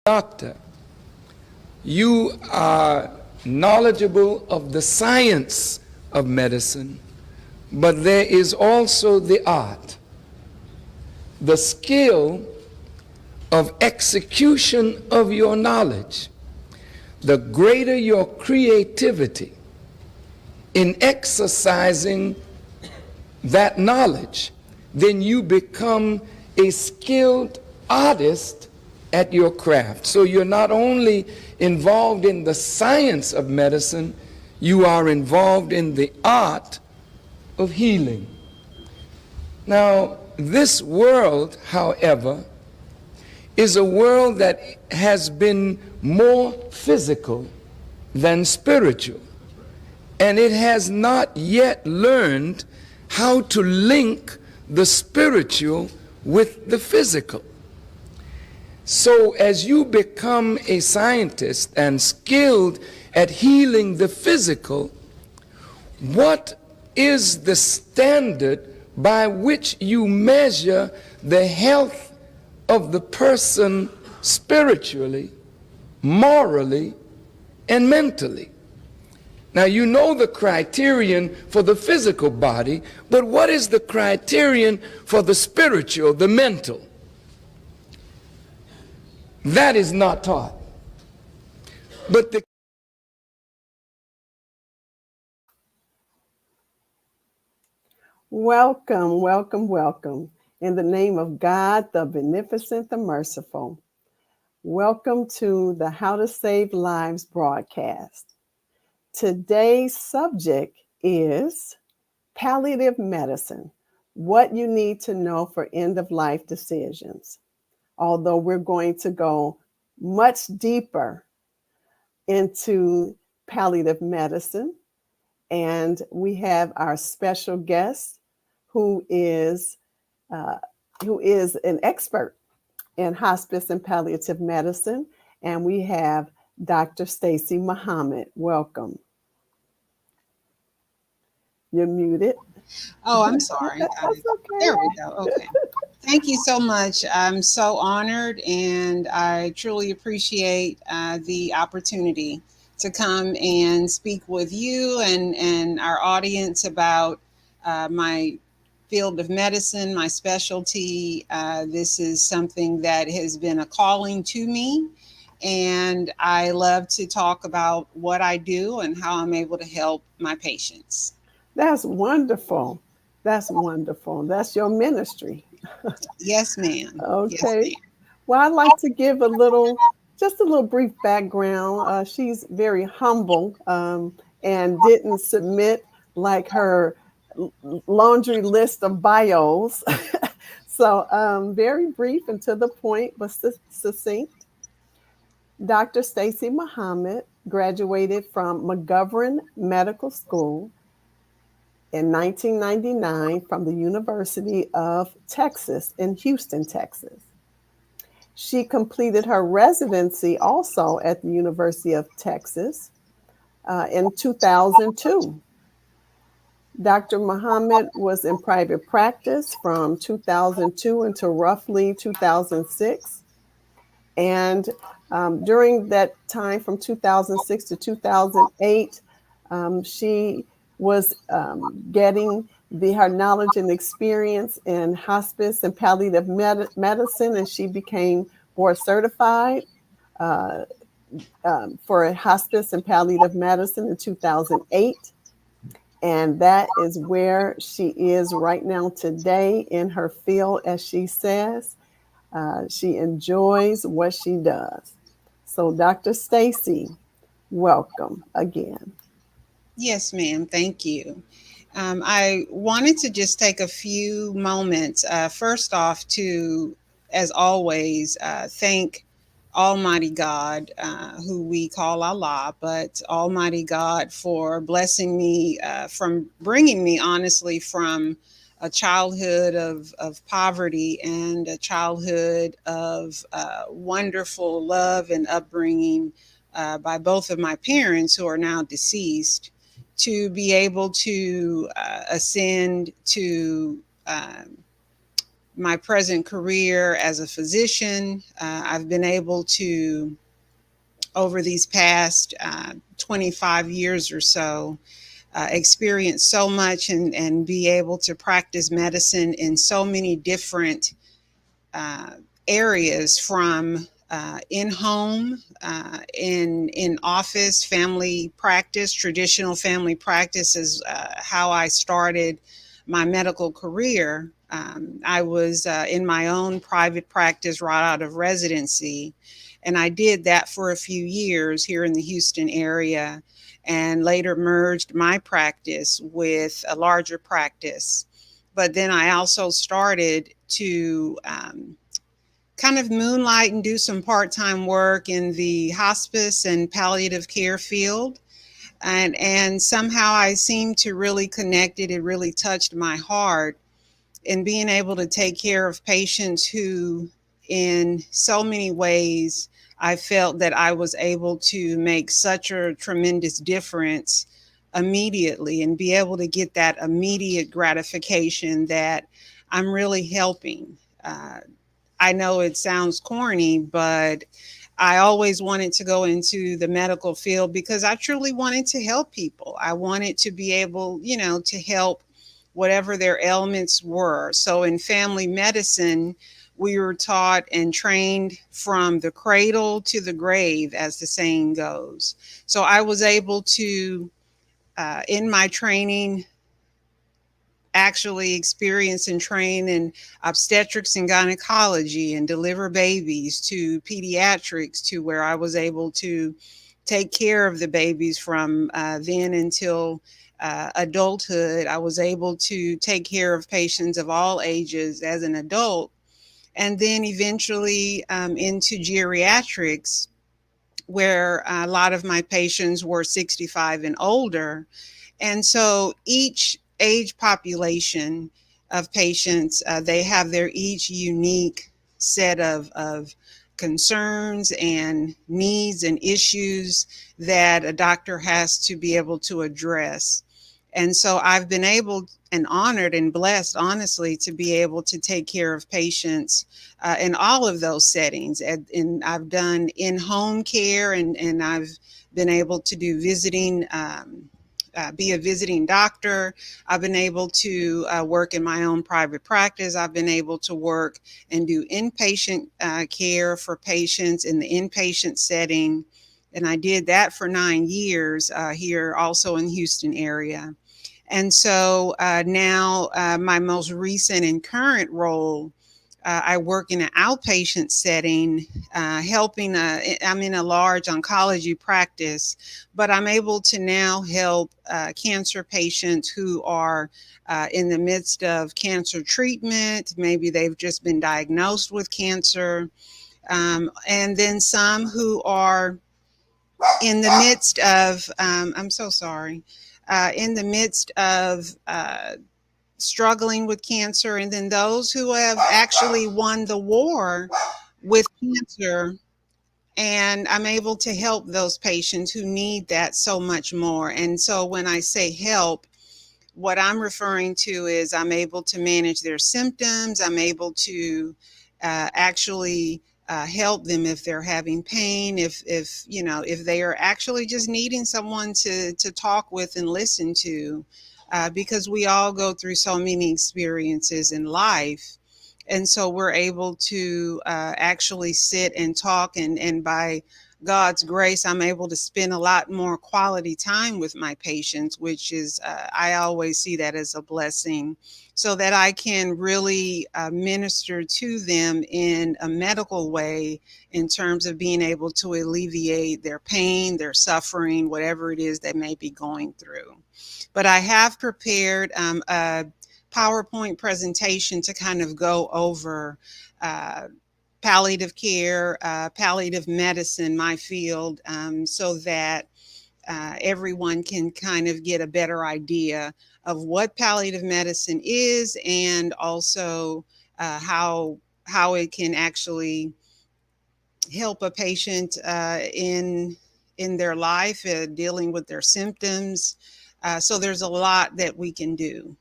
doctor, you are knowledgeable of the science of medicine, but there is also the art, the skill of execution of your knowledge. The greater your creativity in exercising that knowledge, then you become a skilled artist at your craft. So you're not only involved in the science of medicine, you are involved in the art of healing. Now, this world, however, is a world that has been more physical than spiritual, and it has not yet learned how to link the spiritual with the physical. So as you become a scientist and skilled at healing the physical, what is the standard by which you measure the health of the person spiritually, morally, and mentally? Now, you know the criterion for the physical body, but what is the criterion for the spiritual, the mental? That is not taught. But the Welcome, welcome, welcome. In the name of God, the beneficent, the merciful. Welcome to the How to Save Lives broadcast. Today's subject is palliative medicine, what you need to know for end-of-life decisions. Although we're going to go much deeper into palliative medicine, and we have our special guest who is an expert in hospice and palliative medicine, and we have Dr. Stacy Muhammad. Welcome. You're muted. Oh, I'm sorry. That's okay. There we go. Okay. Thank you so much. I'm so honored, and I truly appreciate the opportunity to come and speak with you and our audience about my field of medicine, my specialty. This is something that has been a calling to me, and I love to talk about what I do and how I'm able to help my patients. That's wonderful. That's wonderful. That's your ministry. Yes, ma'am. Yes, Okay. ma'am. Well, I'd like to give just a little brief background. She's very humble and didn't submit like her laundry list of bios. So very brief and to the point, but succinct. Dr. Stacy Muhammad graduated from McGovern Medical School in 1999 from the University of Texas in Houston, Texas. She completed her residency also at the University of Texas in 2002. Dr. Muhammad was in private practice from 2002 until roughly 2006. And during that time from 2006 to 2008, she was getting her knowledge and experience in hospice and palliative medicine, and she became board certified for hospice and palliative medicine in 2008. And that is where she is right now today in her field, as she says. She enjoys what she does. So, Dr. Stacy, welcome again. Yes, ma'am. Thank you. I wanted to just take a few moments, first off, to, as always, thank Almighty God, who we call Allah, but Almighty God for blessing me, from bringing me, honestly, from a childhood of poverty and a childhood of wonderful love and upbringing by both of my parents, who are now deceased, to be able to ascend to my present career as a physician. I've been able to, over these past 25 years or so, experience so much and be able to practice medicine in so many different uh, areas, from in home, in office, family practice. Traditional family practice is how I started my medical career. I was in my own private practice right out of residency, and I did that for a few years here in the Houston area, and later merged my practice with a larger practice. But then I also started to kind of moonlight and do some part-time work in the hospice and palliative care field. And somehow I seemed to really connect it. It really touched my heart in being able to take care of patients who, in so many ways, I felt that I was able to make such a tremendous difference immediately, and be able to get that immediate gratification that I'm really helping. I know it sounds corny, but I always wanted to go into the medical field because I truly wanted to help people. I wanted to be able, to help whatever their ailments were. So in family medicine, we were taught and trained from the cradle to the grave, as the saying goes. So I was able to, in my training, actually experience and train in obstetrics and gynecology and deliver babies, to pediatrics, to where I was able to take care of the babies from then until adulthood. I was able to take care of patients of all ages as an adult, and then eventually into geriatrics, where a lot of my patients were 65 and older. And so each age population of patients, they have their each unique set of concerns and needs and issues that a doctor has to be able to address. And so I've been able and honored and blessed, honestly, to be able to take care of patients in all of those settings. And I've done in-home care, and I've been able to do visiting, be a visiting doctor. I've been able to work in my own private practice. I've been able to work and do inpatient care for patients in the inpatient setting. And I did that for 9 years here also in Houston area. And so now my most recent and current role, I work in an outpatient setting, helping. I'm in a large oncology practice, but I'm able to now help cancer patients who are in the midst of cancer treatment. Maybe they've just been diagnosed with cancer, and then some who are in the midst of, I'm so sorry, in the midst of struggling with cancer, and then those who have actually won the war with cancer. And I'm able to help those patients who need that so much more. And so when I say help, what I'm referring to is I'm able to manage their symptoms. I'm able to actually help them if they're having pain, if they are actually just needing someone to talk with and listen to, because we all go through so many experiences in life. And so we're able to actually sit and talk, and by God's grace, I'm able to spend a lot more quality time with my patients, which is, I always see that as a blessing, so that I can really minister to them in a medical way, in terms of being able to alleviate their pain, their suffering, whatever it is they may be going through. But I have prepared a PowerPoint presentation to kind of go over palliative care, palliative medicine, my field, so that everyone can kind of get a better idea of what palliative medicine is, and also how it can actually help a patient in their life, dealing with their symptoms. So there's a lot that we can do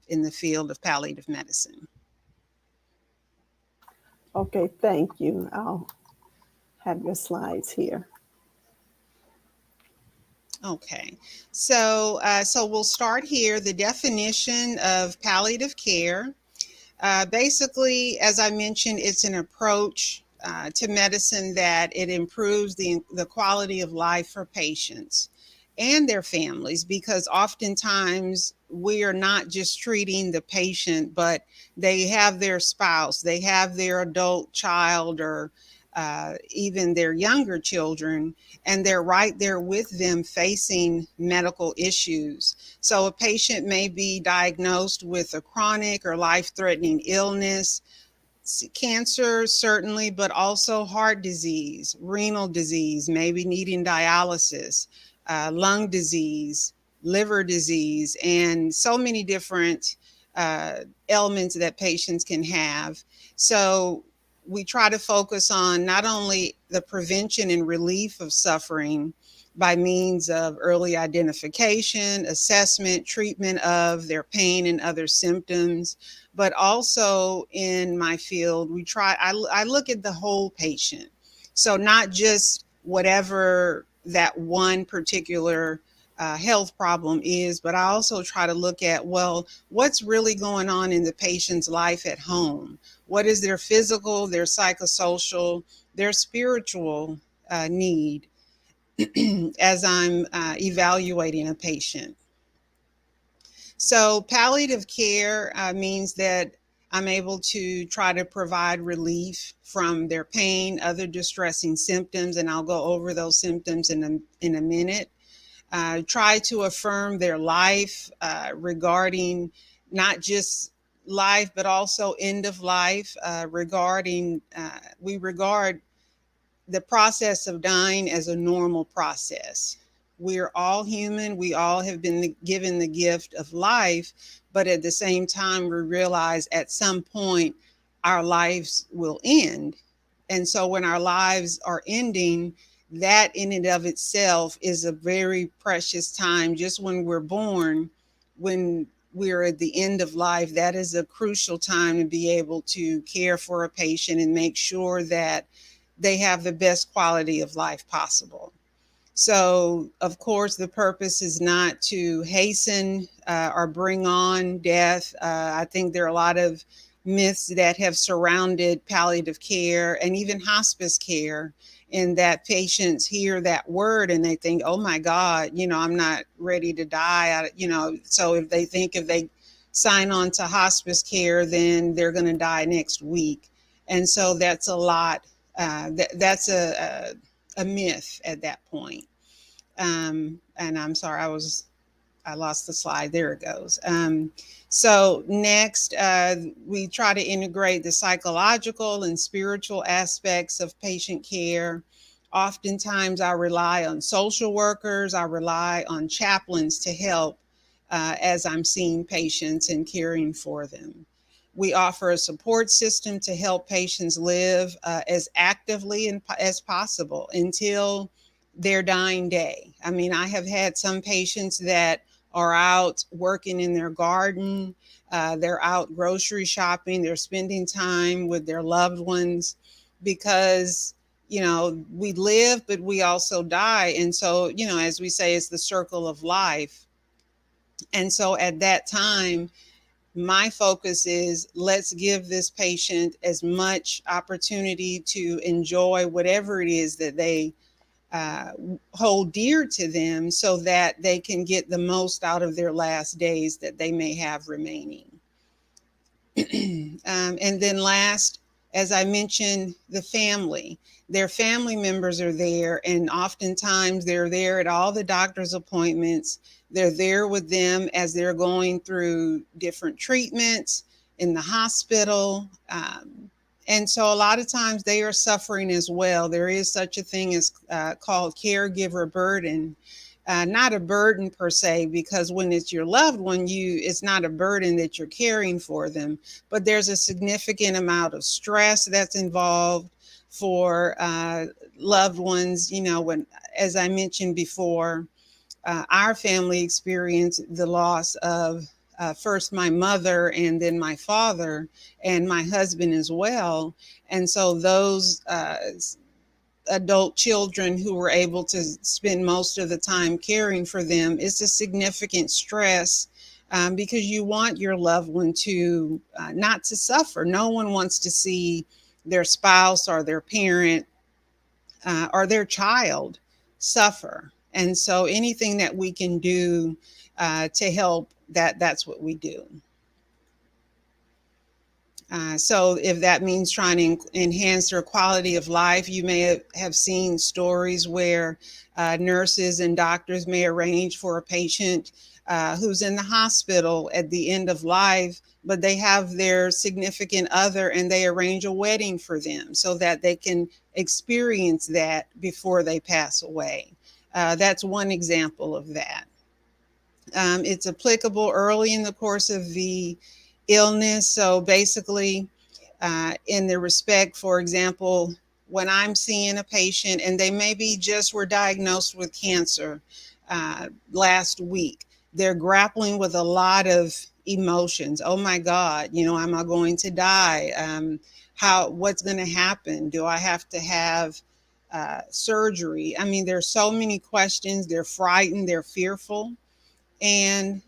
in the field of palliative medicine. Okay, thank you. I'll have your slides here. Okay, so we'll start here. The definition of palliative care. Basically, as I mentioned, it's an approach to medicine that it improves the quality of life for patients and their families, because oftentimes we are not just treating the patient, but they have their spouse, they have their adult child, or even their younger children, and they're right there with them facing medical issues. So a patient may be diagnosed with a chronic or life-threatening illness, cancer, certainly, but also heart disease, renal disease, maybe needing dialysis, lung disease, liver disease, and so many different ailments that patients can have. So we try to focus on not only the prevention and relief of suffering by means of early identification, assessment, treatment of their pain and other symptoms, but also in my field, I look at the whole patient. So not just whatever that one particular health problem is, but I also try to look at, well, what's really going on in the patient's life at home? What is their physical, their psychosocial, their spiritual need as I'm evaluating a patient? So palliative care means that I'm able to try to provide relief from their pain, other distressing symptoms, and I'll go over those symptoms in a minute. Try to affirm their life regarding not just life, but also end of life. We regard the process of dying as a normal process. We're all human. We all have been given the gift of life, but at the same time, we realize at some point our lives will end. And so when our lives are ending, that in and of itself is a very precious time. Just when we're born, when we're at the end of life, that is a crucial time to be able to care for a patient and make sure that they have the best quality of life possible. So, of course, the purpose is not to hasten or bring on death. I think there are a lot of myths that have surrounded palliative care and even hospice care, in that patients hear that word and they think, oh my God, I'm not ready to die. So if they sign on to hospice care, then they're going to die next week. And so that's a lot. That's a myth at that point. And I'm sorry, I lost the slide. There it goes. So next, we try to integrate the psychological and spiritual aspects of patient care. Oftentimes, I rely on social workers. I rely on chaplains to help as I'm seeing patients and caring for them. We offer a support system to help patients live as actively as possible until their dying day. I mean, I have had some patients that are out working in their garden, they're out grocery shopping, they're spending time with their loved ones, because we live, but we also die. And so, as we say, it's the circle of life. And so at that time, my focus is, let's give this patient as much opportunity to enjoy whatever it is that they uh, hold dear to them, so that they can get the most out of their last days that they may have remaining. And then last, as I mentioned, the family. Their family members are there, and oftentimes they're there at all the doctor's appointments. They're there with them as they're going through different treatments in the hospital. And so a lot of times they are suffering as well. There is such a thing as called caregiver burden. Not a burden per se, because when it's your loved one, it's not a burden that you're caring for them, but there's a significant amount of stress that's involved for loved ones. When, as I mentioned before, our family experienced the loss of first my mother and then my father and my husband as well. And so those adult children who were able to spend most of the time caring for them, it's a significant stress, because you want your loved one to not to suffer. No one wants to see their spouse or their parent or their child suffer. And so anything that we can do to help, that's what we do. So if that means trying to enhance their quality of life, you may have seen stories where nurses and doctors may arrange for a patient who's in the hospital at the end of life, but they have their significant other and they arrange a wedding for them so that they can experience that before they pass away. That's one example of that. It's applicable early in the course of the illness. So basically, in the respect, for example, when I'm seeing a patient and they maybe just were diagnosed with cancer last week, they're grappling with a lot of emotions. Oh my God, am I going to die? What's going to happen? Do I have to have surgery? I mean, there's so many questions. They're frightened, they're fearful, and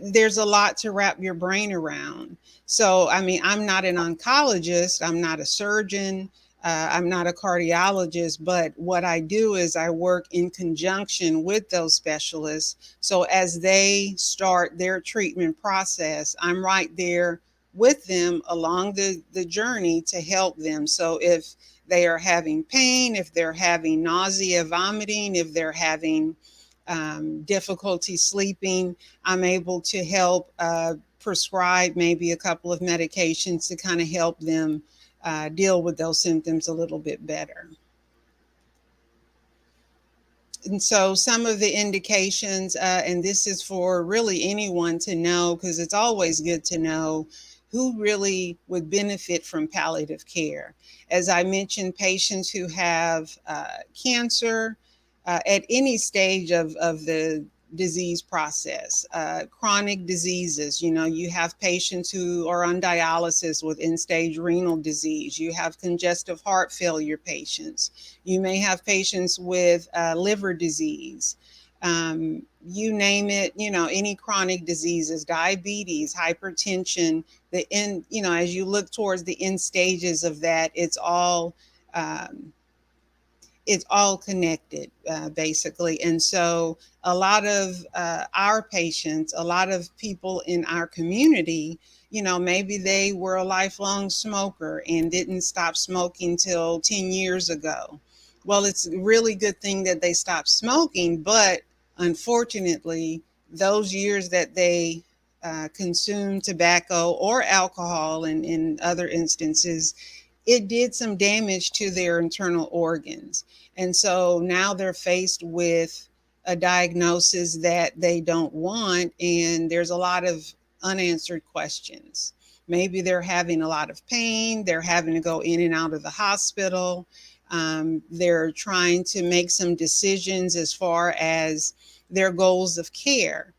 there's a lot to wrap your brain around. So, I mean, I'm not an oncologist, I'm not a surgeon, I'm not a cardiologist, but what I do is I work in conjunction with those specialists. So as they start their treatment process, I'm right there with them along the journey to help them. So if they are having pain, if they're having nausea, vomiting, if they're having difficulty sleeping, I'm able to help prescribe maybe a couple of medications to kind of help them deal with those symptoms a little bit better. And so some of the indications, and this is for really anyone to know, because it's always good to know who really would benefit from palliative care. As I mentioned, patients who have cancer, at any stage of the disease process, chronic diseases. You have patients who are on dialysis with end-stage renal disease. You have congestive heart failure patients. You may have patients with liver disease. You name it, any chronic diseases, diabetes, hypertension, as you look towards the end stages of that, it's all connected, basically. And so a lot of our patients, a lot of people in our community, maybe they were a lifelong smoker and didn't stop smoking till 10 years ago. Well, it's a really good thing that they stopped smoking, but unfortunately, those years that they consumed tobacco or alcohol, and in other instances, it did some damage to their internal organs. And so now they're faced with a diagnosis that they don't want, and there's a lot of unanswered questions. Maybe they're having a lot of pain, they're having to go in and out of the hospital. They're trying to make some decisions as far as their goals of care.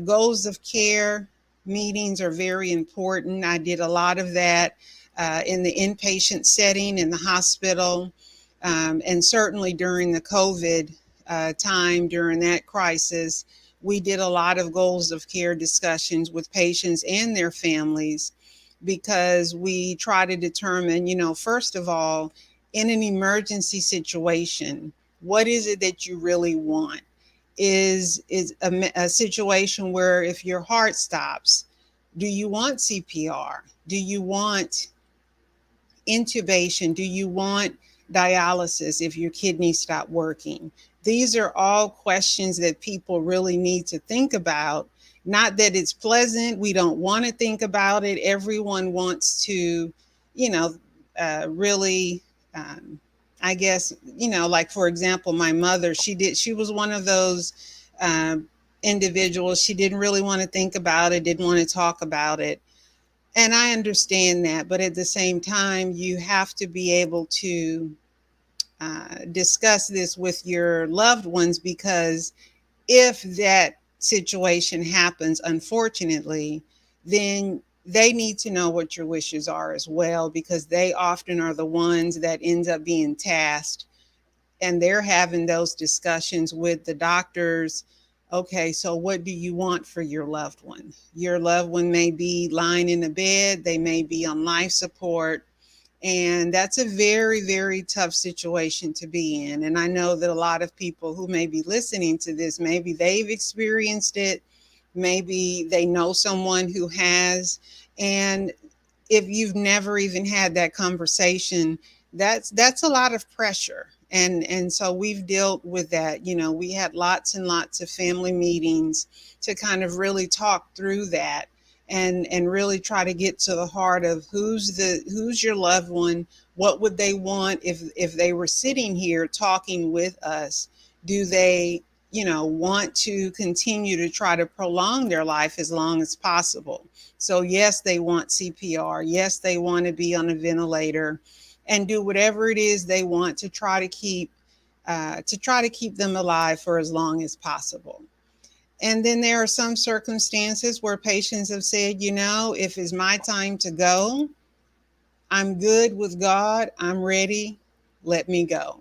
Goals of care meetings are very important. I did a lot of that in the inpatient setting in the hospital, and certainly during the COVID time, during that crisis, we did a lot of goals of care discussions with patients and their families, because we try to determine, first of all, in an emergency situation, what is it that you really want? Is a situation where if your heart stops, do you want CPR? Do you want intubation? Do you want dialysis if your kidneys stop working? These are all questions that people really need to think about. Not that it's pleasant. We don't want to think about it. Everyone wants to, really, I guess, like, for example, my mother, she was one of those individuals. She didn't really want to think about it, didn't want to talk about it. And I understand that, but at the same time, you have to be able to discuss this with your loved ones, because if that situation happens, unfortunately, then they need to know what your wishes are as well, because they often are the ones that ends up being tasked, and they're having those discussions with the doctors. Okay, so what do you want for your loved one? Your loved one may be lying in a bed, they may be on life support, and that's a very, very tough situation to be in. And I know that a lot of people who may be listening to this, maybe they've experienced it, maybe they know someone who has. And if you've never even had that conversation, that's a lot of pressure. And so we've dealt with that. You know, we had lots and lots of family meetings to kind of really talk through that, and really try to get to the heart of who's your loved one. What would they want if they were sitting here talking with us? Do they, you know, want to continue to try to prolong their life as long as possible? So yes, they want CPR. Yes, they want to be on a ventilator and do whatever it is they want to try to keep them alive for as long as possible. And then there are some circumstances where patients have said, you know, if it's my time to go, I'm good with God, I'm ready, let me go.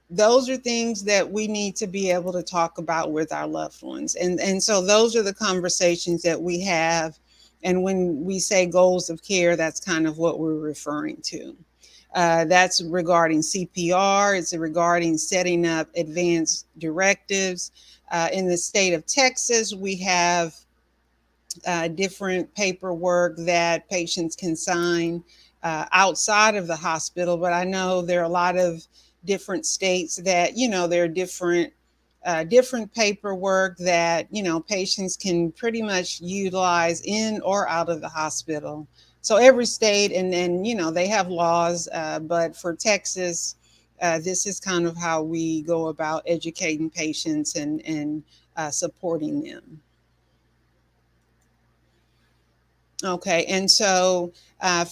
Those are things that we need to be able to talk about with our loved ones. And so those are the conversations that we have. And when we say goals of care, that's kind of what we're referring to. That's regarding CPR. It's regarding setting up advanced directives. In the state of Texas, we have different paperwork that patients can sign outside of the hospital. But I know there are a lot of different states that, you know, there are different paperwork that, you know, patients can pretty much utilize in or out of the hospital. So every state, and you know, they have laws, but for Texas, this is kind of how we go about educating patients and supporting them. Okay, and so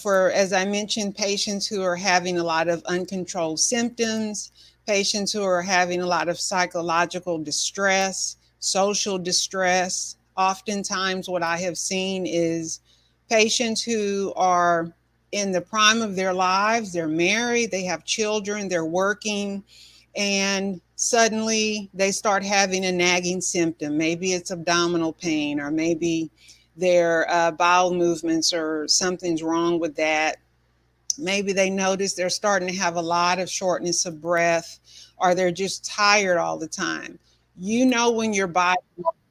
for, as I mentioned, patients who are having a lot of uncontrolled symptoms, patients who are having a lot of psychological distress, social distress, oftentimes what I have seen is patients who are in the prime of their lives, they're married, they have children, they're working, and suddenly they start having a nagging symptom. Maybe it's abdominal pain, or maybe their bowel movements or something's wrong with that. Maybe they notice they're starting to have a lot of shortness of breath, or they're just tired all the time. You know when your body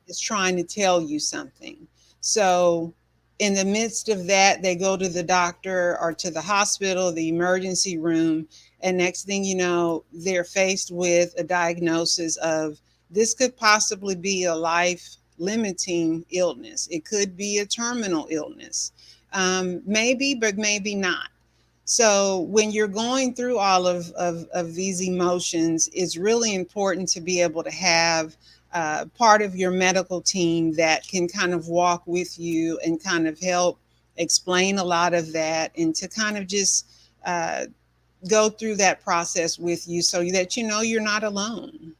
is trying to tell you something. So in the midst of that, they go to the doctor or to the hospital, the emergency room, and next thing you know, they're faced with a diagnosis of, this could possibly be a life limiting illness. It could be a terminal illness. Maybe, but maybe not. So when you're going through all of these emotions, it's really important to be able to have part of your medical team that can kind of walk with you and kind of help explain a lot of that, and to kind of just uh, go through that process with you so that you know you're not alone.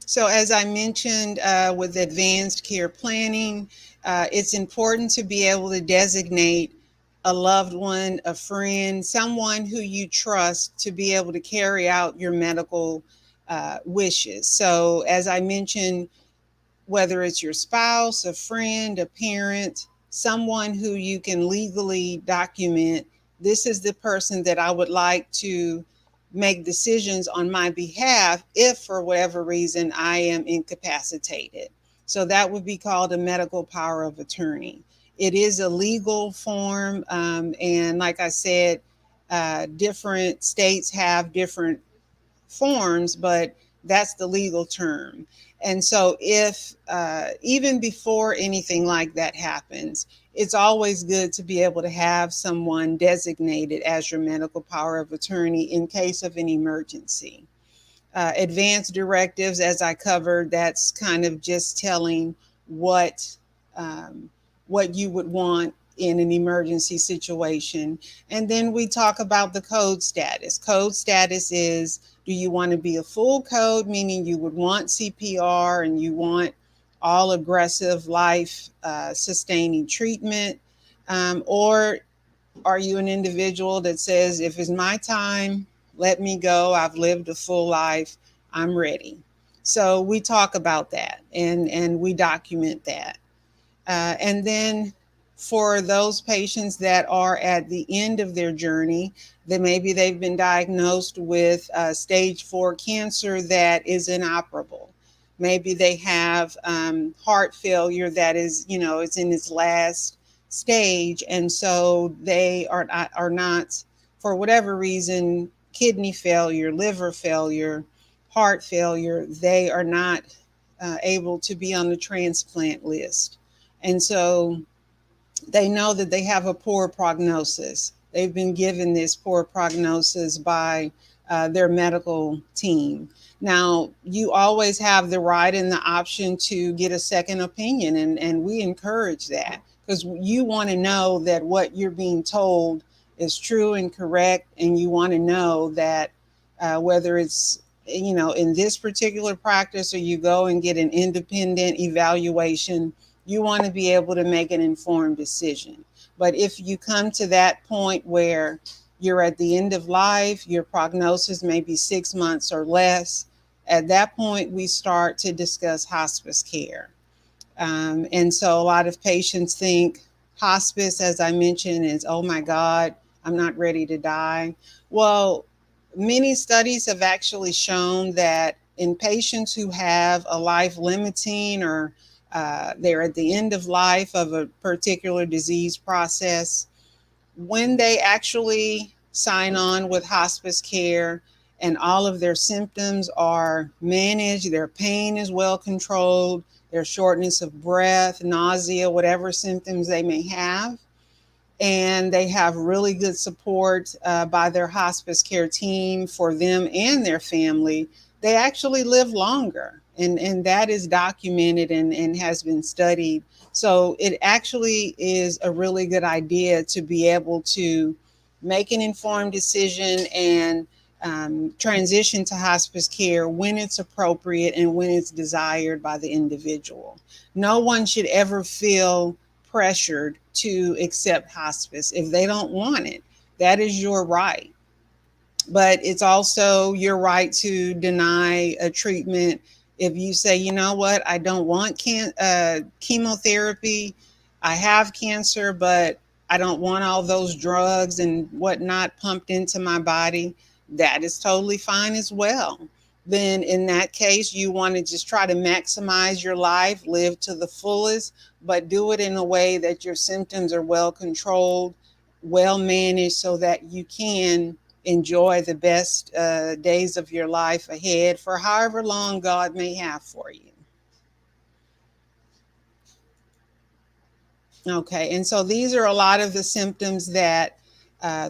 So, as I mentioned, with advanced care planning, it's important to be able to designate a loved one, a friend, someone who you trust to be able to carry out your medical wishes. So, as I mentioned, whether it's your spouse, a friend, a parent, someone who you can legally document, this is the person that I would like to make decisions on my behalf if for whatever reason I am incapacitated. So that would be called a medical power of attorney. It is a legal form. And like I said, different states have different forms, but that's the legal term. And so, if even before anything like that happens, it's always good to be able to have someone designated as your medical power of attorney in case of an emergency. Advanced directives, as I covered, that's kind of just telling what what you would want in an emergency situation. And then we talk about the code status. Code status is, do you want to be a full code, meaning you would want CPR and you want all aggressive life sustaining treatment? Or are you an individual that says, if it's my time, let me go, I've lived a full life, I'm ready? So we talk about that, and we document that. And then for those patients that are at the end of their journey, that maybe they've been diagnosed with stage 4 cancer that is inoperable. Maybe they have heart failure that is, it's in its last stage. And so they are not, for whatever reason, kidney failure, liver failure, heart failure, they are not able to be on the transplant list. And so they know that they have a poor prognosis. They've been given this poor prognosis by their medical team. Now, you always have the right and the option to get a second opinion, and we encourage that, because you want to know that what you're being told is true and correct, and you want to know that whether it's in this particular practice or you go and get an independent evaluation, you want to be able to make an informed decision. But if you come to that point where you're at the end of life, your prognosis may be 6 months or less, at that point we start to discuss hospice care. And so a lot of patients think hospice, as I mentioned, is, oh my God, I'm not ready to die. Well, many studies have actually shown that in patients who have a life limiting or they're at the end of life of a particular disease process, when they actually sign on with hospice care and all of their symptoms are managed, their pain is well controlled, their shortness of breath, nausea, whatever symptoms they may have, and they have really good support by their hospice care team for them and their family, they actually live longer. And that is documented and has been studied. So it actually is a really good idea to be able to make an informed decision and transition to hospice care when it's appropriate and when it's desired by the individual. No one should ever feel pressured to accept hospice if they don't want it. That is your right. But it's also your right to deny a treatment if you say, you know what, I don't want chemotherapy. I have cancer, but I don't want all those drugs and whatnot pumped into my body. That is totally fine as well. Then in that case, you want to just try to maximize your life, live to the fullest, but do it in a way that your symptoms are well controlled, well managed, so that you can enjoy the best days of your life ahead for however long God may have for you. Okay, and so these are a lot of the symptoms that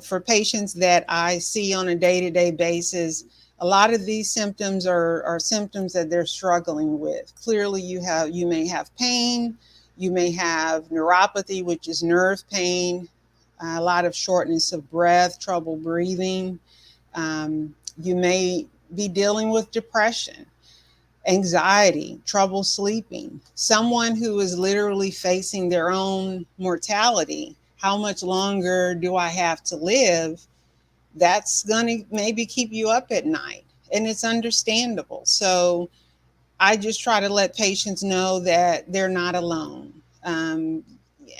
for patients that I see on a day-to-day basis. A lot of these symptoms are symptoms that they're struggling with. Clearly, you may have pain, you may have neuropathy, which is nerve pain, a lot of shortness of breath, trouble breathing. You may be dealing with depression, anxiety, trouble sleeping. Someone who is literally facing their own mortality. How much longer do I have to live? That's going to maybe keep you up at night, and it's understandable. So I just try to let patients know that they're not alone.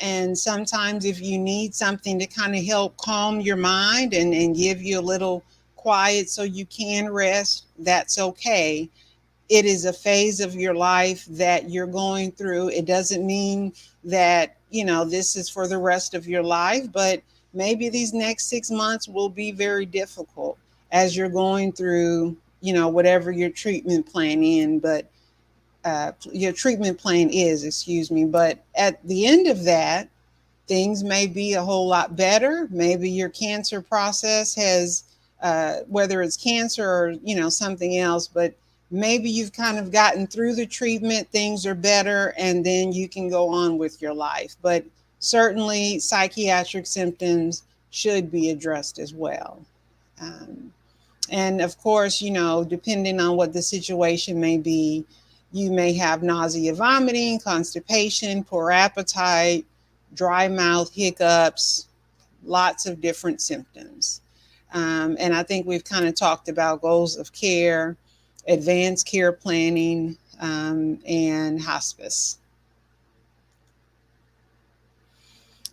And sometimes if you need something to kind of help calm your mind and give you a little quiet so you can rest, that's okay. It is a phase of your life that you're going through. It doesn't mean that, this is for the rest of your life, but maybe these next 6 months will be very difficult as you're going through, whatever your treatment plan your treatment plan is, excuse me. But at the end of that, things may be a whole lot better. Maybe your cancer process has, whether it's cancer or, something else, but maybe you've kind of gotten through the treatment, things are better, and then you can go on with your life. But certainly psychiatric symptoms should be addressed as well. Um, and of course, depending on what the situation may be, you may have nausea, vomiting, constipation, poor appetite, dry mouth, hiccups, lots of different symptoms. And I think we've kind of talked about goals of care, advanced care planning, and hospice.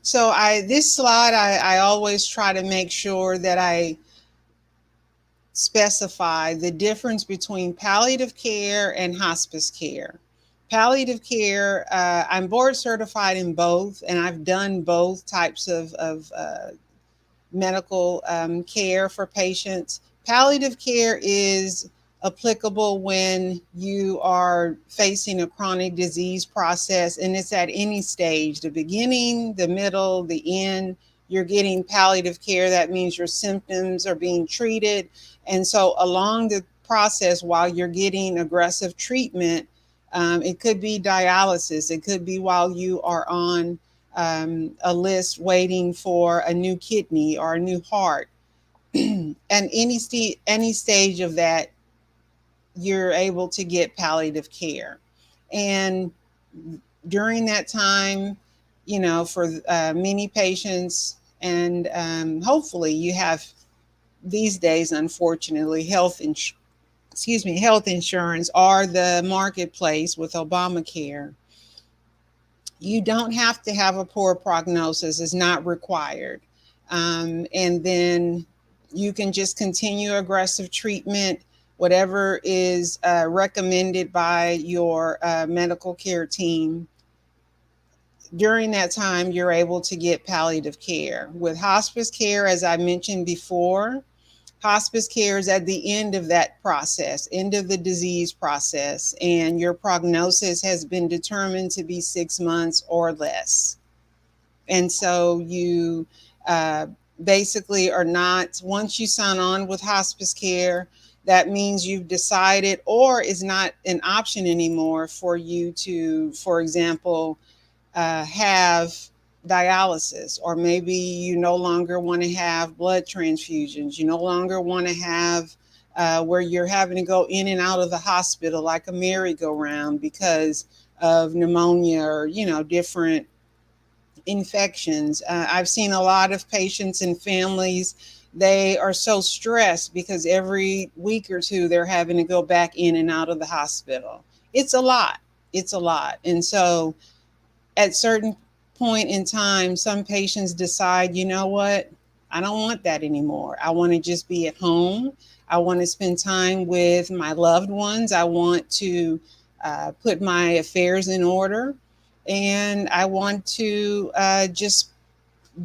So this slide, I always try to make sure that I specify the difference between palliative care and hospice care. Palliative care, I'm board certified in both, and I've done both types of medical care for patients. Palliative care is applicable when you are facing a chronic disease process, and it's at any stage, the beginning, the middle, the end. You're getting palliative care. That means your symptoms are being treated. And so along the process, while you're getting aggressive treatment, it could be dialysis. It could be while you are on a list waiting for a new kidney or a new heart. And any stage of that, you're able to get palliative care. And during that time, for many patients, and hopefully you have these days, unfortunately, health insurance or the marketplace with Obamacare. You don't have to have a poor prognosis, it's not required. And then you can just continue aggressive treatment, whatever is recommended by your medical care team. During that time, you're able to get palliative care. With hospice care, as I mentioned before, hospice care is at the end of that process, end of the disease process, and your prognosis has been determined to be 6 months or less. And so you basically are not, once you sign on with hospice care, that means you've decided, or is not an option anymore for you to, for example, have dialysis, or maybe you no longer want to have blood transfusions. You no longer want to have where you're having to go in and out of the hospital like a merry-go-round because of pneumonia or, different infections. I've seen a lot of patients and families, they are so stressed because every week or two they're having to go back in and out of the hospital. It's a lot. It's a lot. And so at certain point in time, some patients decide, you know what, I don't want that anymore. I want to just be at home. I want to spend time with my loved ones. I want to put my affairs in order. And I want to just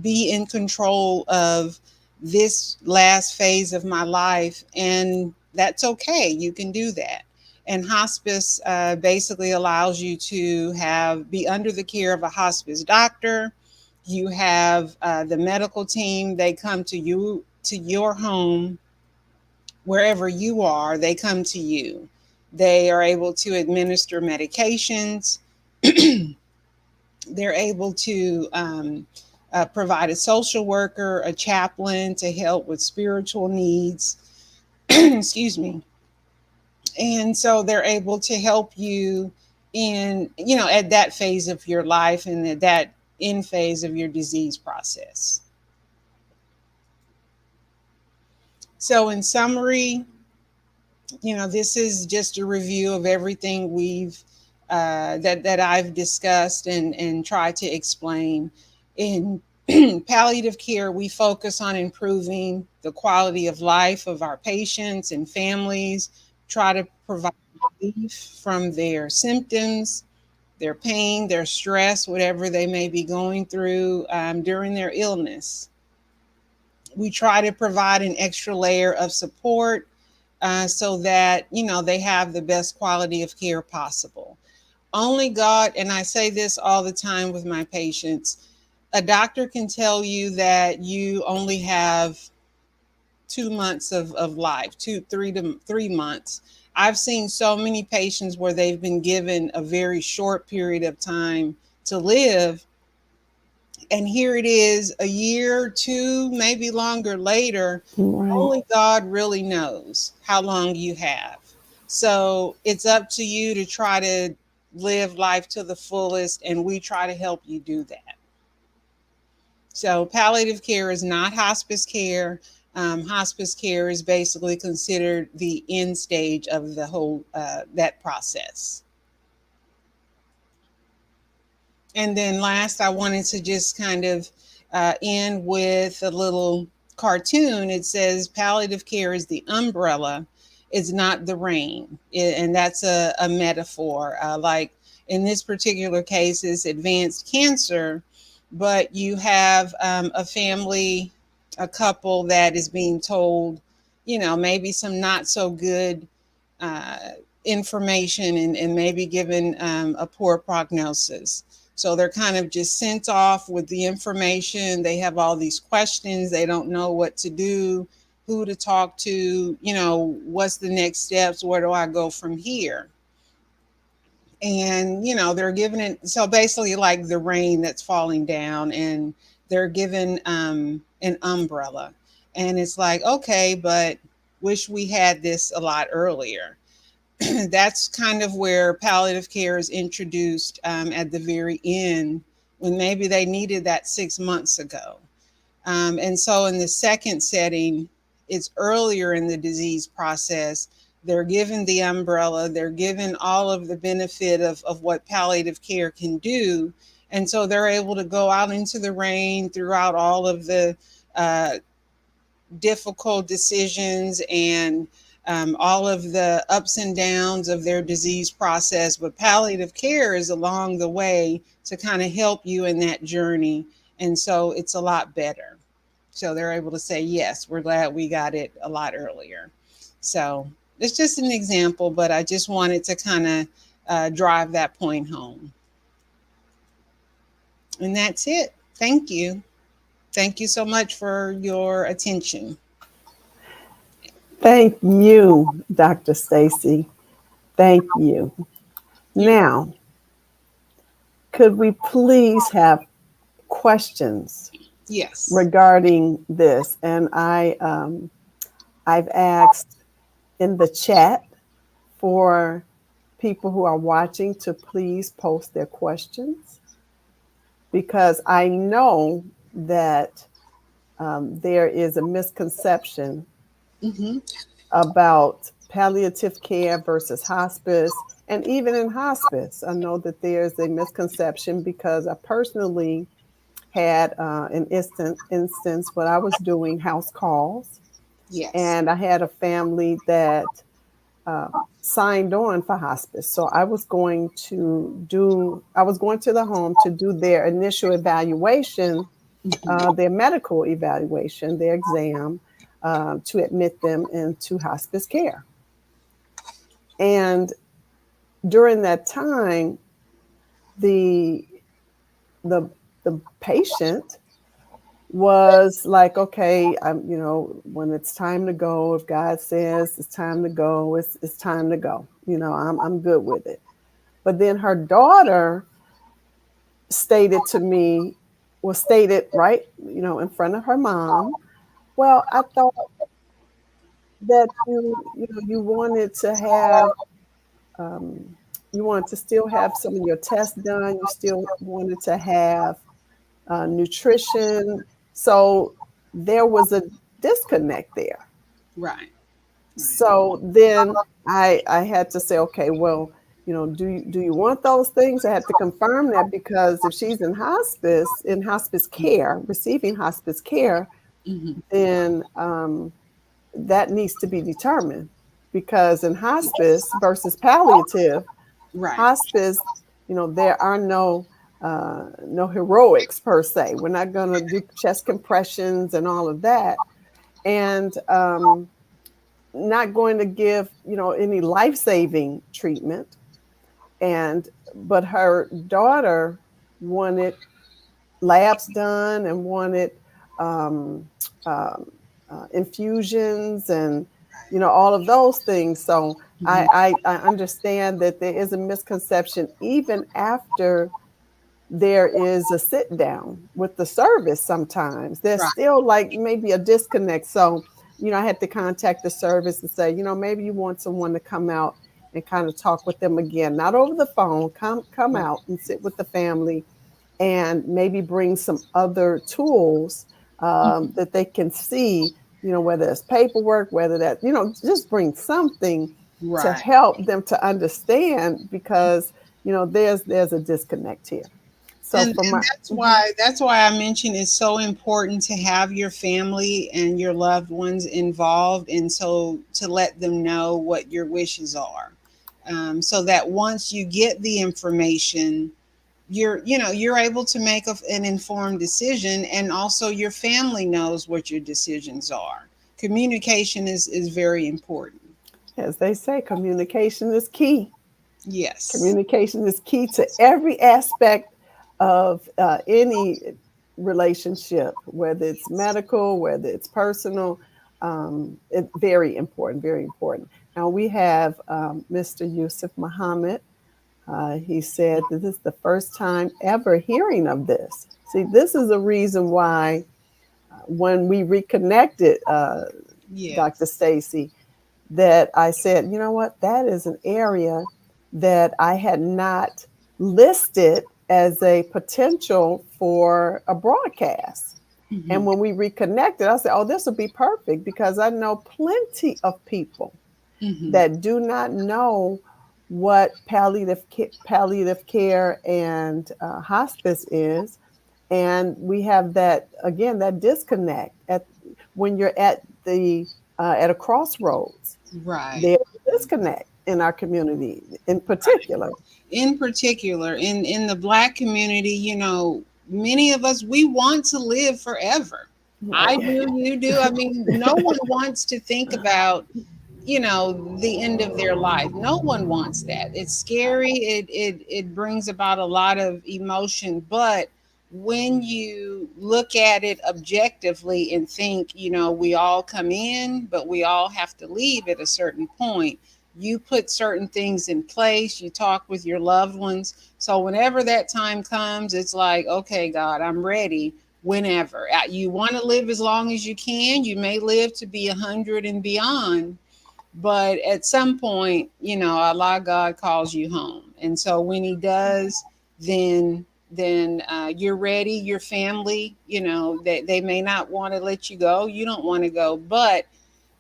be in control of this last phase of my life. And that's okay. You can do that. And hospice basically allows you to be under the care of a hospice doctor. You have the medical team. They come to you, to your home, wherever you are. They come to you. They are able to administer medications. They're able to provide a social worker, a chaplain to help with spiritual needs. Excuse me. And so they're able to help you in, at that phase of your life and at that end phase of your disease process. So in summary, this is just a review of everything we've that I've discussed and tried to explain. In palliative care, we focus on improving the quality of life of our patients and families, try to provide relief from their symptoms, their pain, their stress, whatever they may be going through during their illness. We try to provide an extra layer of support so that, they have the best quality of care possible. Only God, and I say this all the time with my patients, a doctor can tell you that you only have 2 months of life, 3 months. I've seen so many patients where they've been given a very short period of time to live, And here it is a year, two, maybe longer later. Right. Only God really knows how long you have. So it's up to you to try to live life to the fullest, and we try to help you do that. So palliative care is not hospice care. Hospice care is basically considered the end stage of the whole that process. And then last, I wanted to just kind of end with a little cartoon. It says palliative care is the umbrella, it's not the rain. And that's a metaphor. Like in this particular case, it's advanced cancer, but you have a family, a couple that is being told, maybe some not so good uh, information, and maybe given a poor prognosis. So they're kind of just sent off with the information. They have all these questions. They don't know what to do, who to talk to, what's the next steps? Where do I go from here? And, they're given it. So basically, like the rain that's falling down, and they're given an umbrella. And it's like, okay, but wish we had this a lot earlier. That's kind of where palliative care is introduced at the very end, when maybe they needed that 6 months ago. And so in the second setting, it's earlier in the disease process. They're given the umbrella, they're given all of the benefit of what palliative care can do. And so they're able to go out into the rain throughout all of the uh, difficult decisions and all of the ups and downs of their disease process. But palliative care is along the way to kind of help you in that journey. And so it's a lot better. So they're able to say, yes, we're glad we got it a lot earlier. So it's just an example, but I just wanted to kind of drive that point home. And that's it. Thank you. Thank you so much for your attention. Thank you, Dr. Stacy. Thank you. Now, could we please have questions Yes. regarding this? And I've asked in the chat for people who are watching to please post their questions, because I know that there is a misconception Mm-hmm. about palliative care versus hospice. And even in hospice, I know that there's a misconception, because I personally had an instance when I was doing house calls, Yes. and I had a family that signed on for hospice. So I was going to the home to do their initial evaluation, Mm-hmm. their medical evaluation, their exam, to admit them into hospice care. And during that time, the the the patient was like, okay, when it's time to go, if God says it's time to go, it's time to go. I'm good with it. But then her daughter stated to me, was stated right, in front of her mom, well, I thought that you wanted to have um, you wanted to still have some of your tests done. You still wanted to have nutrition. So there was a disconnect there. Right. Right. So then I had to say, okay, well, do you want those things? I had to confirm that, because if she's in hospice care, receiving hospice care, Mm-hmm. then that needs to be determined, because in hospice versus palliative, Right. hospice, there are no heroics per se. We're not going to do chest compressions and all of that, and not going to give any life-saving treatment. And but her daughter wanted labs done and wanted um, um, infusions and all of those things. So Mm-hmm. I understand that there is a misconception even after there is a sit down with the service. Sometimes there's Right. still like maybe a disconnect. So, I had to contact the service and say, maybe you want someone to come out and kind of talk with them again, not over the phone. Come Right. out and sit with the family and maybe bring some other tools that they can see, whether it's paperwork, whether that, just bring something to Right. help them to understand, because, there's a disconnect here. So And for my, that's why I mentioned it's so important to have your family and your loved ones involved, and so to let them know what your wishes are, so that once you get the information, you're able to make an informed decision, and also your family knows what your decisions are. Communication is very important. as they say, communication is key. Yes. Communication is key to every aspect of any relationship, whether it's medical, whether it's personal. It's very important, very important. Now we have Mr. Yusuf Muhammad. He said that this is the first time ever hearing of this. See, this is a reason why when we reconnected, Dr. Yes. Stacy, that I said, you know what, that is an area that I had not listed as a potential for a broadcast. And Hmm. when we reconnected, I said, oh, this will be perfect, because I know plenty of people Hmm. that do not know what palliative care and hospice is. And we have that, again, that disconnect at when you're at a crossroads. Right. There's a disconnect in our community in particular. In particular, in the Black community, many of us, we want to live forever. I Right. do, you do. I mean, no one wants to think about, the end of their life. No one wants that. It's scary. It brings about a lot of emotion. But when you look at it objectively and think, we all come in, but we all have to leave at a certain point, you put certain things in place, you talk with your loved ones, so whenever that time comes, it's like, okay, God, I'm ready. Whenever you want to live as long as you can, you may live to be 100 and beyond, but at some point, Allah, God calls you home. And so when He does, then you're ready. Your family, they may not want to let you go, you don't want to go, but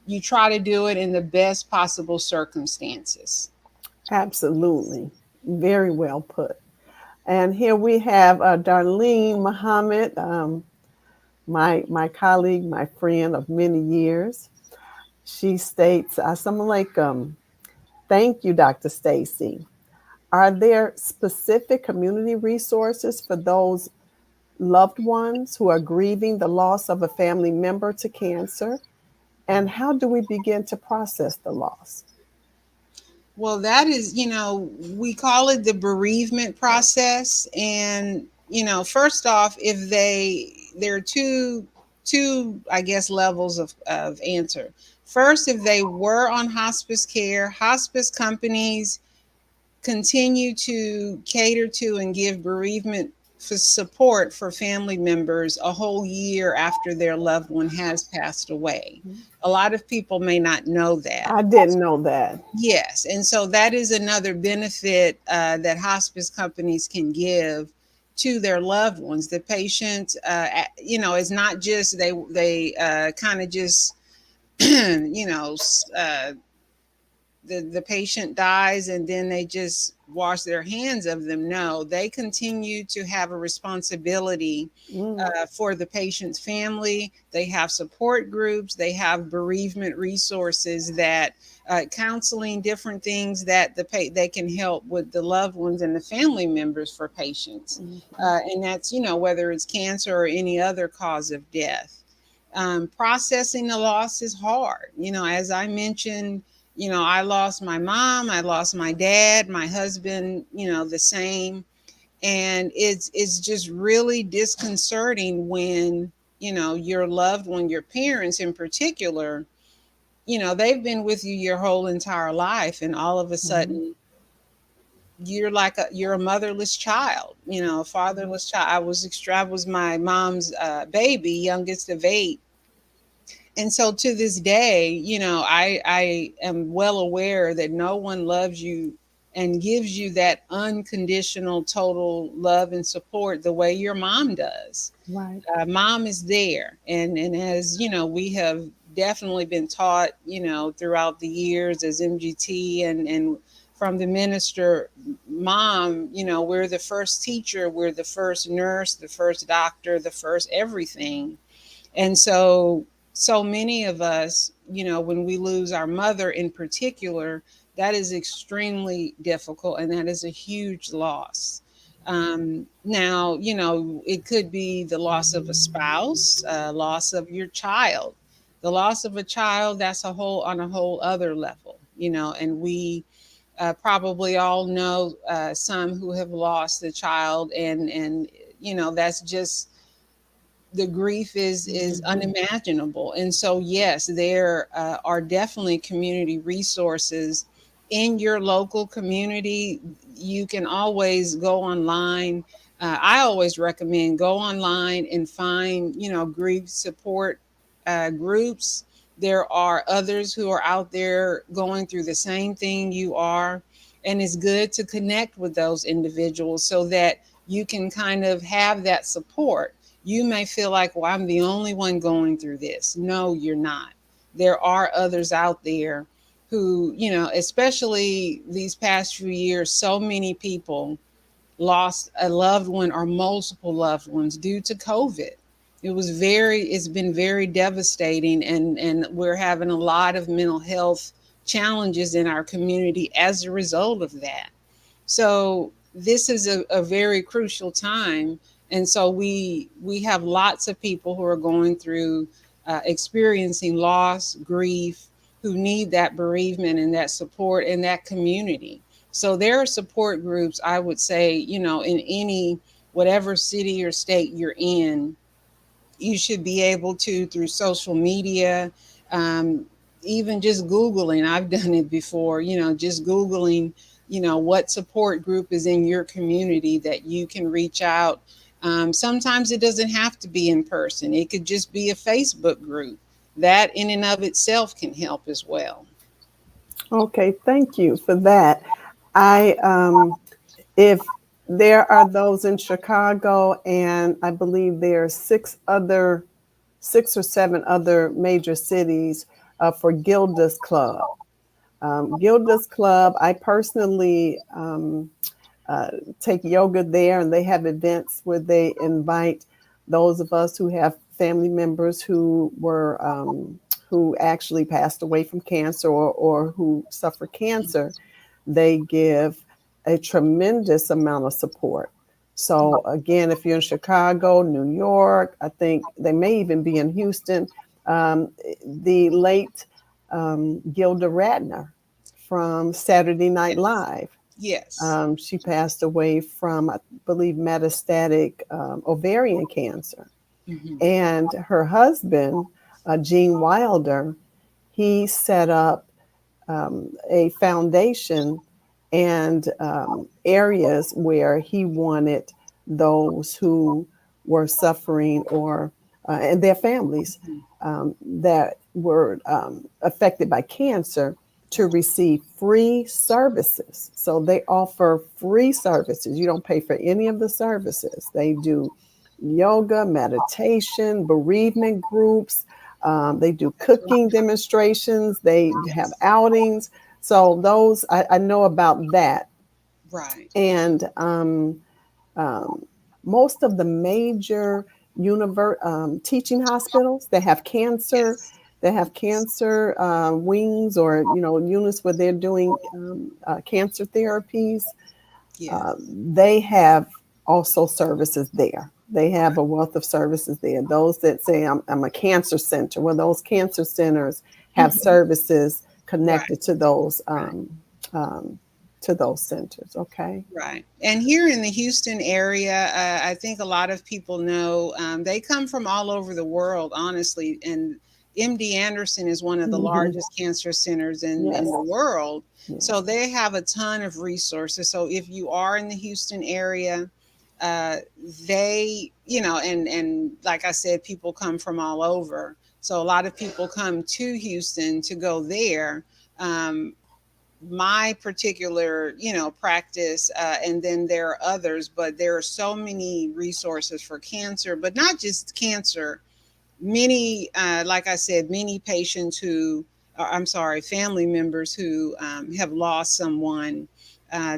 you try to do it in the best possible circumstances. Absolutely. Very well put. And here we have Darlene Muhammad, my colleague, my friend of many years. She states, Assalamu alaikum. Thank you, Dr. Stacy. Are there specific community resources for those loved ones who are grieving the loss of a family member to cancer? And how do we begin to process the loss? Well, that is, we call it the bereavement process. And, first off, if there are two, I guess, levels of answer. First, if they were on hospice care, hospice companies continue to cater to and give bereavement for support for family members a whole year after their loved one has passed away. A lot of people may not know that. I didn't know that. Yes, and so that is another benefit that hospice companies can give to their loved ones. The patient, it's not just they kind of just the patient dies and then they just wash their hands of them. No, they continue to have a responsibility Mm, for the patient's family. They have support groups, they have bereavement resources, that counseling, different things that they can help with the loved ones and the family members for patients. mhm. And that's, whether it's cancer or any other cause of death. Processing the loss is hard. As I mentioned, I lost my mom, I lost my dad, my husband, the same. And it's just really disconcerting when, your loved one, your parents in particular, they've been with you your whole entire life, and all of a Mhm. sudden you're a motherless child, a fatherless child. I was my mom's baby, youngest of 8. And so to this day, I am well aware that no one loves you and gives you that unconditional total love and support the way your mom does. Right. Mom is there, and as we have definitely been taught, throughout the years as MGT and from the minister, mom, we're the first teacher, we're the first nurse, the first doctor, the first everything. And so many of us, when we lose our mother in particular, that is extremely difficult, and that is a huge loss. Now, it could be the loss of a spouse, loss of your child. The loss of a child, that's on a whole other level, and we probably all know some who have lost a child, and that's just, the grief is unimaginable. And so yes, there are definitely community resources in your local community. You can always go online. I always recommend go online and find grief support groups. There are others who are out there going through the same thing you are, and it's good to connect with those individuals so that you can kind of have that support. You may feel like, well, I'm the only one going through this. No, you're not. There are others out there who, especially these past few years, so many people lost a loved one or multiple loved ones due to COVID. It's been very devastating, and we're having a lot of mental health challenges in our community as a result of that. So this is a very crucial time, and so we have lots of people who are going through experiencing loss, grief, who need that bereavement and that support and that community. So there are support groups, I would say, in any whatever city or state you're in, you should be able to, through social media, um, even just Googling. I've done it before, just Googling, what support group is in your community that you can reach out. Sometimes it doesn't have to be in person, it could just be a Facebook group. That in and of itself can help as well. Okay, thank you for that. I if there are those in Chicago, and I believe there are 6 or 7 other major cities for Gilda's Club. Gilda's Club, I personally uh, take yoga there, and they have events where they invite those of us who have family members who actually passed away from cancer, or who suffer cancer. They give a tremendous amount of support. So again, if you're in Chicago, New York, I think they may even be in Houston. The late Gilda Radner from Saturday Night Yes. Live. Yes. She passed away from, I believe, metastatic ovarian cancer. Hmm. And her husband, Gene Wilder, he set up a foundation and areas where he wanted those who were suffering, or and their families that were affected by cancer, to receive free services. So they offer free services. You don't pay for any of the services. They do yoga, meditation, bereavement groups. They do cooking demonstrations. They have Yes. outings. So those I know about that. Right. And um, most of the major teaching hospitals that have cancer, Yes. wings, or units where they're doing cancer therapies. Yes. They have also services there. They have a wealth of services there. Those that say I'm a cancer center, well, those cancer centers have Mhm. services Right. connected to those Right. um, to those centers. Okay. Right. And here in the Houston area, I think a lot of people know they come from all over the world, honestly. And MD Anderson is one of the Mhm. largest cancer centers in Yes. the world. So Yes. they have a ton of resources. So if you are in the Houston area, uh, they, and like I said, people come from all over. So a lot of people come to Houston to go there. Um, my particular practice, and then there are others, but there are so many resources for cancer, but not just cancer. Many, like I said, many patients who, I'm sorry, family members who have lost someone.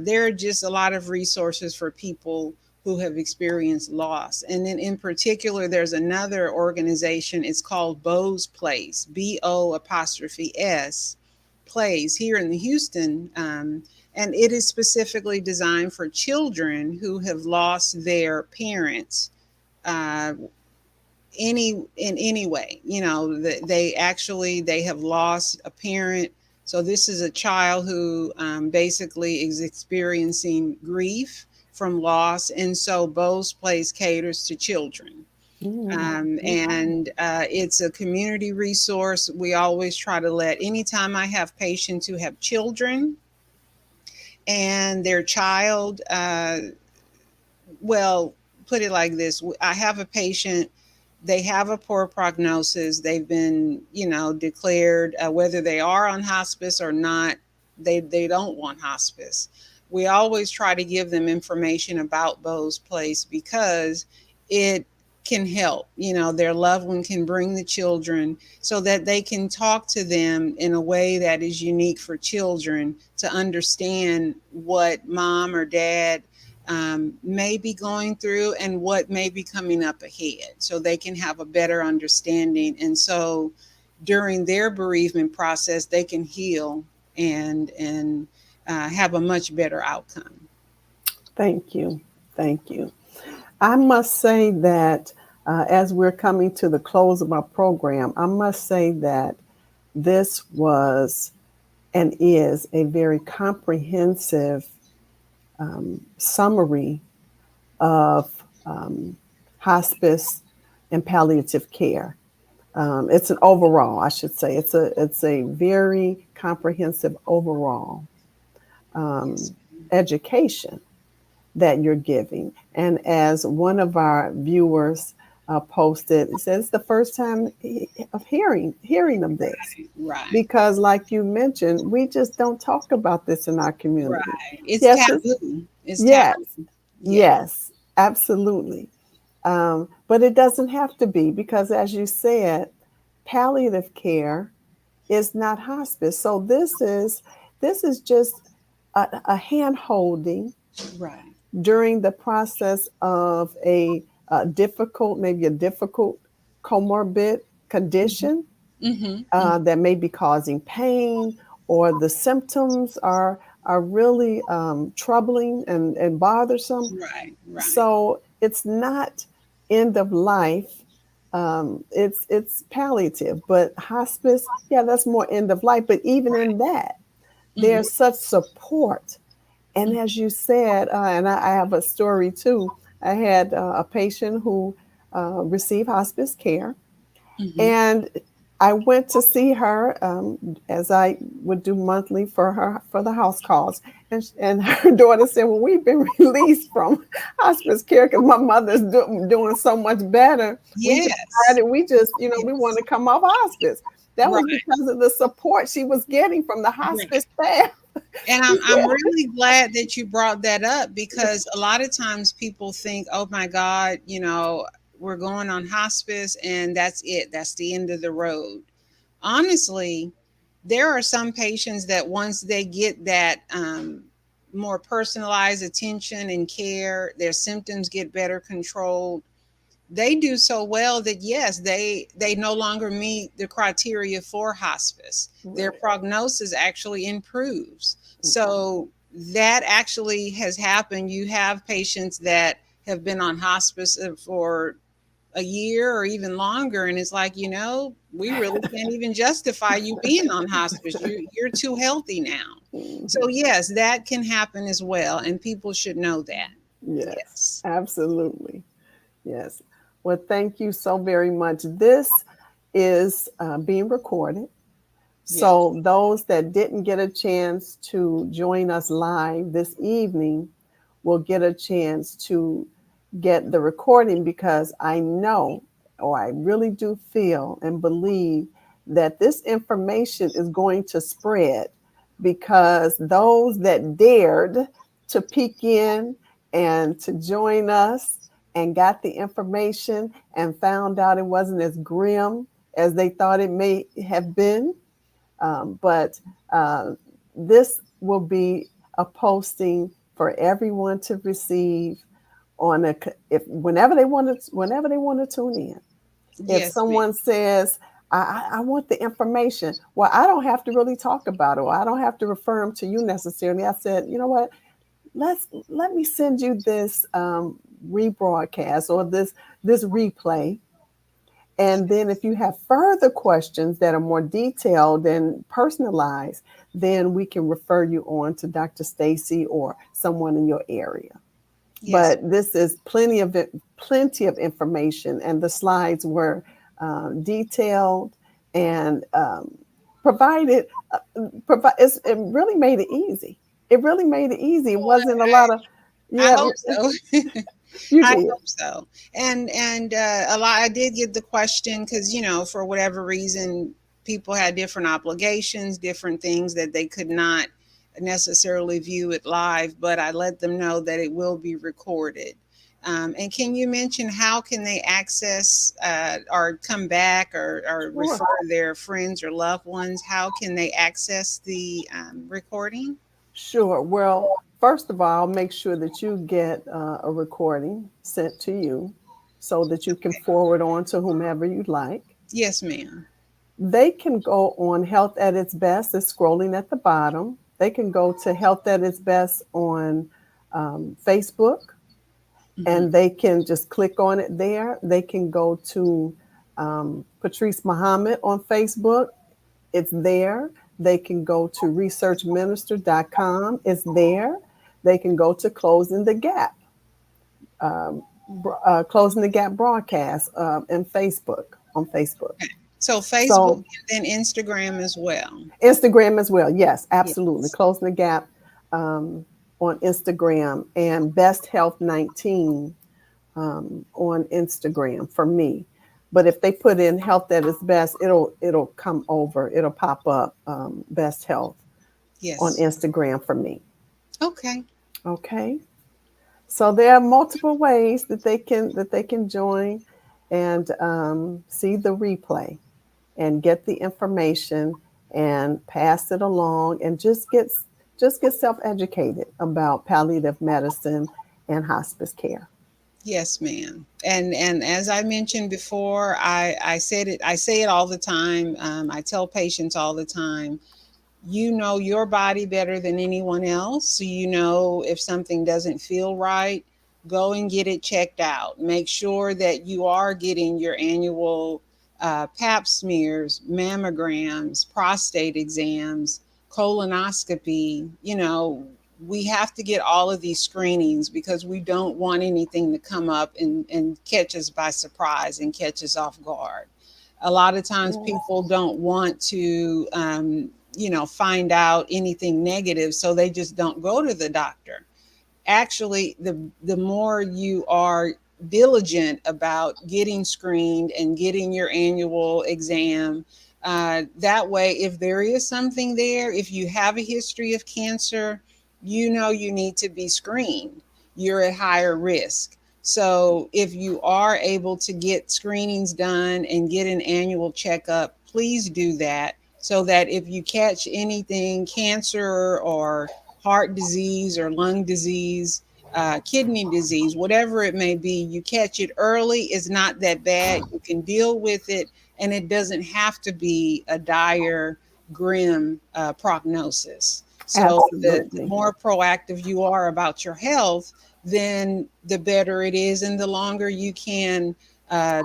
There are just a lot of resources for people who have experienced loss. And then in particular, there's another organization. It's called Bo's Place, BO apostrophe S Place, here in the Houston. And it is specifically designed for children who have lost their parents, uh, in any way. They have lost a parent. So this is a child who, basically is experiencing grief from loss, and so Bo's Place caters to children. Mhm. And it's a community resource. We always try to let, anytime I have patients who have children and their child, well, put it like this: I have a patient. They have a poor prognosis. They've been, declared, whether they are on hospice or not. They don't want hospice. We always try to give them information about Bo's Place because it can help. Their loved one can bring the children so that they can talk to them in a way that is unique for children to understand what mom or dad may be going through and what may be coming up ahead, so they can have a better understanding. And so during their bereavement process, they can heal and have a much better outcome. Thank you. Thank you. I must say that as we're coming to the close of our program, I must say that this was and is a very comprehensive summary of hospice and palliative care. It's an overall, I should say. It's a very comprehensive overall Yes. education that you're giving. And as one of our viewers posted, it says it's the first time of hearing of this. Right. Because, like you mentioned, we just don't talk about this in our community. Right. It's Yes, it's, taboo. It's yes, taboo. Yeah. yes, absolutely. But it doesn't have to be because, as you said, palliative care is not hospice. So this is just a hand holding Right. during the process of maybe a difficult comorbid Mm-hmm. condition Mm-hmm. that may be causing pain, or the symptoms are really troubling and bothersome. Right. Right. So it's not end of life. It's palliative, but hospice, yeah, that's more end of life. But even in that, Mm-hmm. there's such support. And as you said, and I have a story too. I had a patient who received hospice care, Mm-hmm. and I went to see her as I would do monthly for the house calls. And her daughter said, "Well, we've been released from hospice care because my mother's doing so much better. We Yes. decided we want Yes. to come off hospice." That was Right. because of the support she was getting from the hospice Right. staff. And She I'm said, really glad that you brought that up, because a lot of times people think, oh my God, we're going on hospice and that's it. That's the end of the road. Honestly, there are some patients that once they get that more personalized attention and care, their symptoms get better controlled. They do so well that yes, they no longer meet the criteria for hospice. Their right. prognosis actually improves. Mhm. So that actually has happened. You have patients that have been on hospice for a year or even longer, and it's like, we really can't even justify you being on hospice. You're too healthy now. So Mhm. yes, that can happen as well, and people should know that. Yes, Yes. absolutely. Yes. Well, thank you so very much. This is being recorded. Yes. So those that didn't get a chance to join us live this evening will get a chance to get the recording, because I know, or I really do feel and believe, that this information is going to spread, because those that dared to peek in and to join us and got the information and found out it wasn't as grim as they thought it may have been. But this will be a posting for everyone to receive on a, if whenever they want to tune in. If Yes, ma'am. someone says, I want the information, well, I don't have to really talk about it, or I don't have to refer them to you necessarily. I said, you know what, let me send you this rebroadcast, or this replay, and then if you have further questions that are more detailed and personalized, then we can refer you on to Dr. Stacy or someone in your area. Yes. But this is plenty of information, and the slides were detailed and provided. It really made it easy. It really made it easy. It wasn't a lot of, I yeah, hope so. you I did. hope so. And a lot. I did get the question because for whatever reason, people had different obligations, different things that they could not necessarily view it live. But I let them know that it will be recorded. And can you mention how can they access or come back or Sure. refer their friends or loved ones? How can they access the recording? Sure. Well, first of all, make sure that you get a recording sent to you so that you can forward on to whomever you'd like. Yes, ma'am. They can go on Health at its Best, it's scrolling at the bottom. They can go to Health at its Best on Facebook, Hmm. and they can just click on it there. They can go to Patrice Muhammad on Facebook. It's there. They can go to researchminister.com. It's there. They can go to Closing the Gap broadcast in Facebook, on Facebook. So Facebook So and then Instagram as well. Instagram as well. Yes, absolutely. Yes. Closing the Gap on Instagram, and Best Health 19 on Instagram for me. But if they put in Health at its Best, it'll come over. It'll pop up Best Health on Yes. Instagram for me. Okay. Okay. So there are multiple ways that they can join and see the replay and get the information and pass it along, and just get self-educated about palliative medicine and hospice care. Yes, ma'am. And as I mentioned before, I said it. I say it all the time. I tell patients all the time. You know your body better than anyone else. So if something doesn't feel right, go and get it checked out. Make sure that you are getting your annual pap smears, mammograms, prostate exams, colonoscopy. We have to get all of these screenings because we don't want anything to come up and catch us by surprise and catch us off guard. A lot of times Yes, people don't want to find out anything negative, so they just don't go to the doctor. Actually, the more you are diligent about getting screened and getting your annual exam, that way, if there is something there, if you have a history of cancer, you need to be screened. You're at higher risk. So if you are able to get screenings done and get an annual checkup, please do that, so that if you catch anything, cancer or heart disease or lung disease, kidney disease, whatever it may be, you catch it early. It's not that bad. You can deal with it, and it doesn't have to be a dire, grim prognosis. So the absolutely. more proactive you are about your health, then the better it is, and the longer you can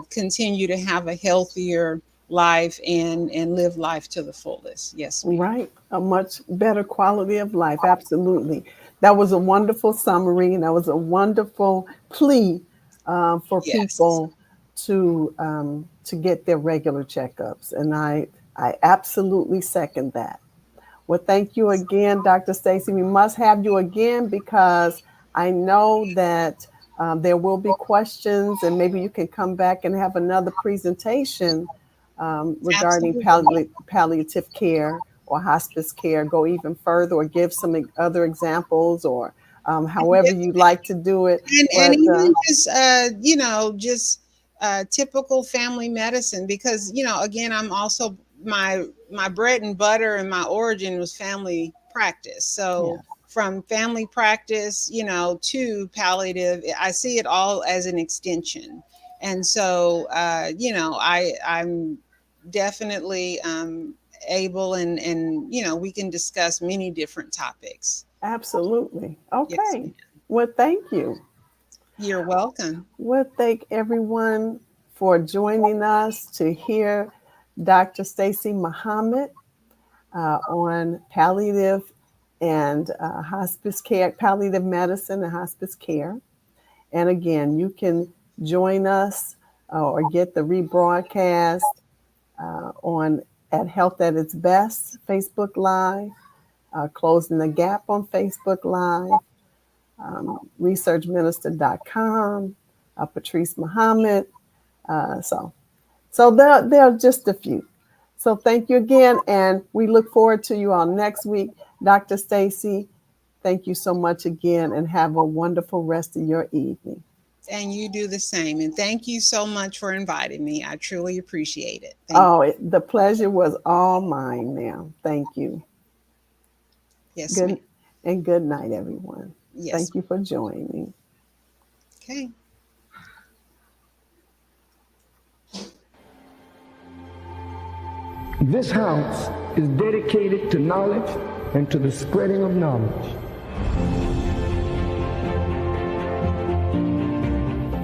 continue to have a healthier life and live life to the fullest. Yes, ma'am. Right. A much better quality of life. Absolutely. That was a wonderful summary, and that was a wonderful plea for Yes. people to get their regular checkups, and I absolutely second that. Well, thank you again, Dr. Stacy. We must have you again because I know that there will be questions, and maybe you can come back and have another presentation regarding Absolutely. palliative care or hospice care. Go even further, or give some other examples, or however you'd like to do it. And But even just just typical family medicine, because again, I'm also my bread and butter and my origin was family practice. So yeah, from family practice, to palliative, I see it all as an extension. And so I'm definitely able, and we can discuss many different topics. absolutely. Yes, Okay. ma'am. Well, thank you. You're welcome. Well, thank everyone for joining us to hear Dr. Stacy Muhammad on palliative and hospice care, palliative medicine and hospice care. And again, you can join us or get the rebroadcast on at Health at its Best Facebook Live, Closing the Gap on Facebook Live, researchminister.com, Patrice Muhammad. So there are just a few. So thank you again, and we look forward to you all next week. Dr. Stacy, thank you so much again, and have a wonderful rest of your evening. And you do the same. And thank you so much for inviting me. I truly appreciate it. Thank you. The pleasure was all mine, ma'am. Thank you. Yes, ma'am. Good night, everyone. Yes. Thank you for joining. Okay. This house is dedicated to knowledge and to the spreading of knowledge.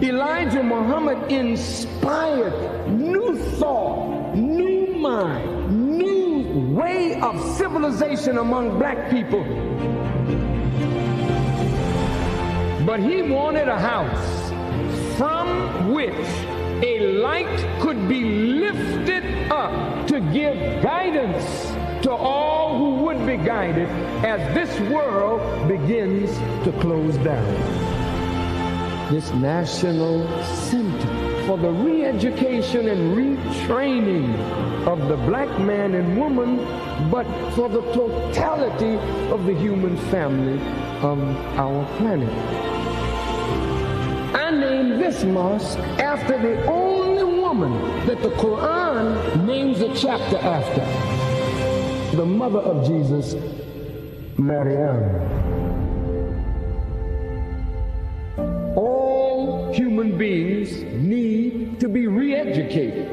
Elijah Muhammad inspired new thought, new mind, new way of civilization among black people. But he wanted a house from which a light could be lifted up to give guidance to all who would be guided as this world begins to close down. This National Center for the Re-Education and Retraining of the black man and woman, but for the totality of the human family of our planet. I named this mosque after the only woman that the Quran names a chapter after, the mother of Jesus, Maryam. All human beings need to be re-educated.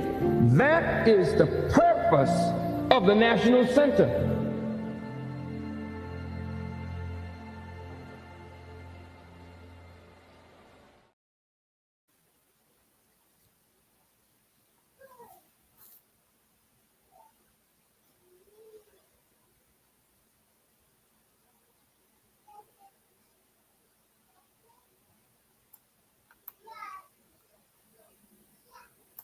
That is the purpose of the National Center.